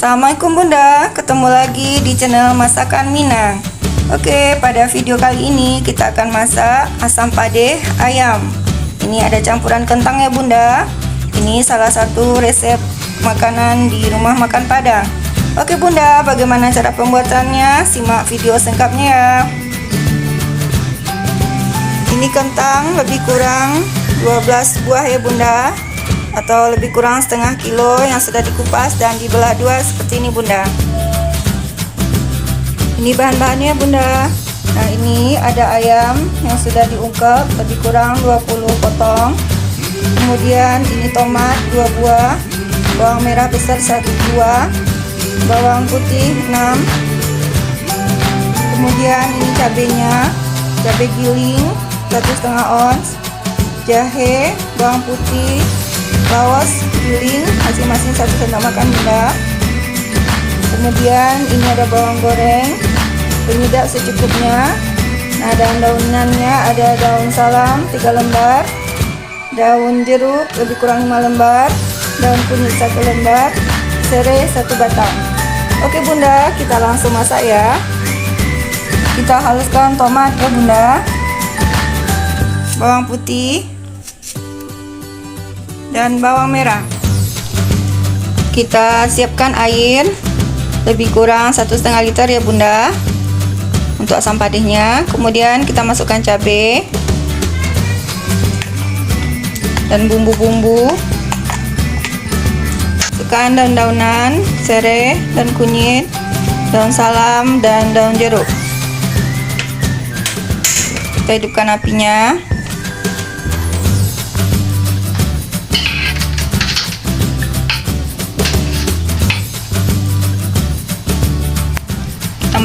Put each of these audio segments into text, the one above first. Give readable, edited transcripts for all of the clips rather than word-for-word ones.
Assalamualaikum Bunda, ketemu lagi di channel Masakan Minang. Oke, pada video kali ini kita akan masak asam padeh ayam. Ini ada campuran kentang ya Bunda. Ini salah satu resep makanan di rumah makan Padang. Oke Bunda, bagaimana cara pembuatannya? Simak video singkatnya ya. Ini kentang lebih kurang 12 buah ya Bunda, atau lebih kurang setengah kilo yang sudah dikupas dan dibelah dua seperti ini Bunda. Ini bahan-bahannya Bunda. Nah, ini ada ayam yang sudah diungkep lebih kurang 20 potong. Kemudian ini tomat 2 buah, bawang merah besar 1 buah, bawang putih 6. Kemudian ini cabenya, cabai giling 1,5 ons, jahe, bawang putih, laos giling masing-masing 1 sendok makan Bunda. Kemudian ini ada bawang goreng, penyedap secukupnya. Nah, daun-daunannya ada daun salam 3 lembar, daun jeruk lebih kurang 5 lembar, daun kunyit 1 lembar, serai 1 batang. Oke Bunda, kita langsung masak ya. Kita haluskan tomat ya Bunda, bawang putih dan bawang merah. Kita siapkan air lebih kurang 1,5 liter ya Bunda untuk asam padehnya. Kemudian kita masukkan cabai dan bumbu-bumbu, masukkan daun-daunan, serai dan kunyit, daun salam dan daun jeruk. Kita hidupkan apinya.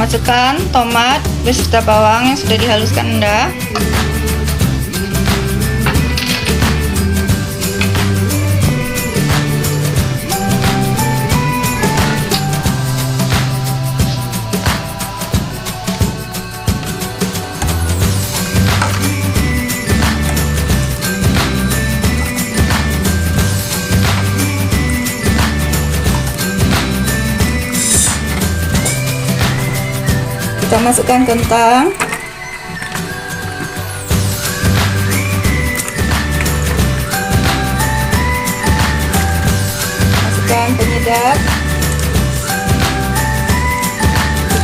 Masukkan tomat beserta bawang yang sudah dihaluskan Bunda. Kita masukkan kentang, masukkan penyedap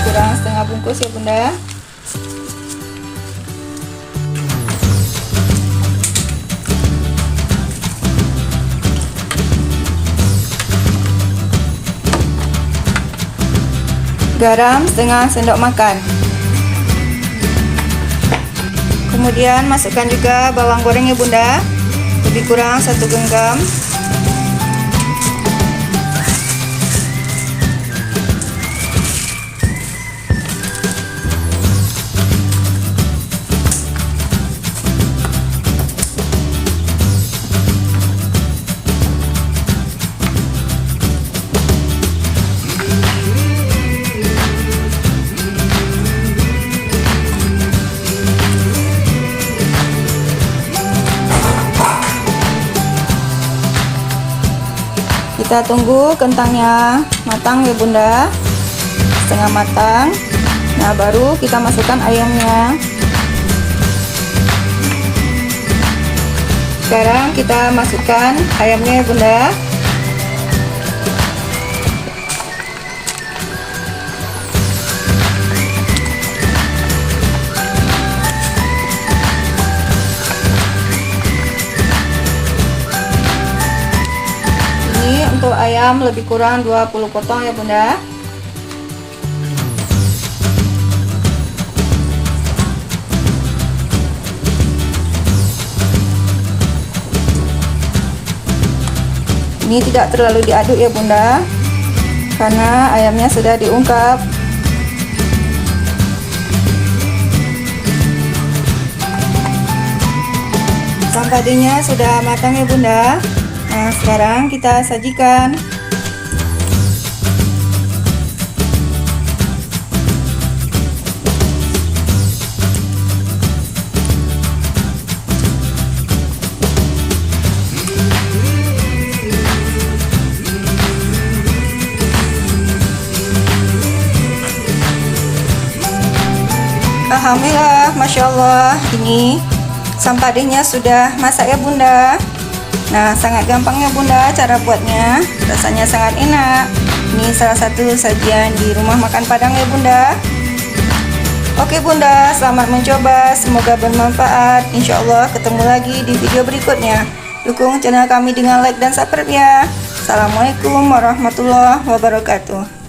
kurang setengah bungkus ya Bunda. Garam setengah sendok makan. Kemudian masukkan juga bawang goreng ya Bunda, lebih kurang 1 genggam. Kita tunggu kentangnya matang ya Bunda, setengah matang. Nah, baru kita masukkan ayamnya. Sekarang kita masukkan ayamnya ya Bunda. Untuk ayam lebih kurang 20 potong ya Bunda. Ini tidak terlalu diaduk ya Bunda, karena ayamnya sudah diungkap. Asam padehnya sudah matang ya Bunda. Nah, sekarang kita sajikan. Alhamdulillah, Masya Allah, ini sampadehnya sudah masak ya Bunda. Nah, sangat gampang ya Bunda cara buatnya, rasanya sangat enak. Ini salah satu sajian di rumah makan Padang ya Bunda. Oke Bunda, selamat mencoba, semoga bermanfaat. Insya Allah ketemu lagi di video berikutnya. Dukung channel kami dengan like dan subscribe ya. Assalamualaikum warahmatullahi wabarakatuh.